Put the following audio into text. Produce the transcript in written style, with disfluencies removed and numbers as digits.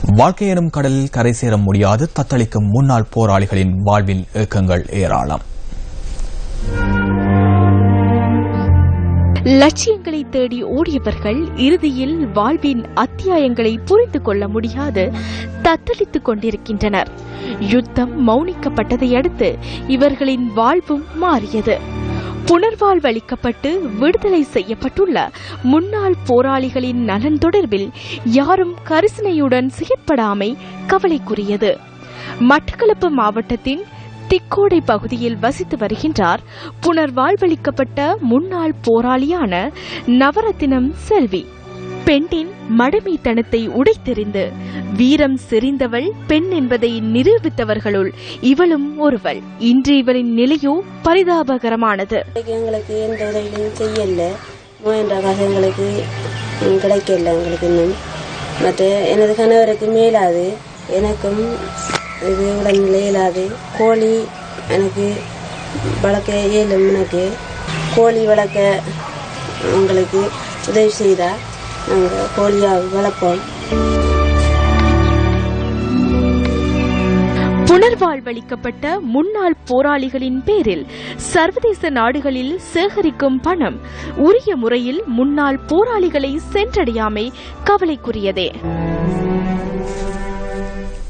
வாழ்க்கை எனும் கடலில் கரை சேர முடியாது தத்தளிக்கும் முன்னாள் போராளிகளின் வாழ்வில் ஏக்கங்கள் ஏராளம். லட்சியங்களை தேடி ஓடியவர்கள் இறுதியில் வாழ்வின் அத்தியாயங்களை புரிந்து கொள்ள முடியாது தத்தளித்துக் கொண்டிருக்கின்றனர். யுத்தம் மௌனிக்கப்பட்டதை அடுத்து இவர்களின் வாழ்வும் மாறியது. புனர்வாழ்வளிக்கப்பட்டு விடுதலை செய்யப்பட்டுள்ள முன்னாள் போராளிகளின் நலன் தொடர்பில் யாரும் கரிசனையுடன் செயற்படாமை கவலைக்குரியது. மட்டக்களப்பு மாவட்டத்தின் திக்கோடை பகுதியில் வசித்து வருகின்றார் புனர்வாழ்வளிக்கப்பட்ட முன்னாள் போராளியான நவரத்தினம் செல்வி. பெண்ணின் மடமைத்தனத்தை உடைத்தெறிந்து வீரம் செறிந்தவள் பெண் என்பதை நிரூபித்தவர்களுள் இவளும் ஒருவள். இன்று இவளின் நிலையோ பரிதாபகரமானது. எங்களுக்கு எந்த உதவியும் செய்யல, முயன்ற காசங்களுக்கு கிடைக்கல. எங்களுக்கு இன்னும் மற்ற எனது கணவருக்கு மேலாது, எனக்கும் இது உடல்நிலை இயலாது. கோழி எனக்கு வளர்க்க இயலும். எனக்கு கோழி வளர்க்க உங்களுக்கு உதவி செய்தால் நாங்கள் கோழியாக வளர்ப்போம். புனர்வாழ்வளிக்கப்பட்ட முன்னாள் போராளிகளின் பேரில் சர்வதேச நாடுகளில் சேகரிக்கும் பணம் உரிய முறையில் முன்னாள் போராளிகளை சென்றடையாமை கவலைக்குரியதே.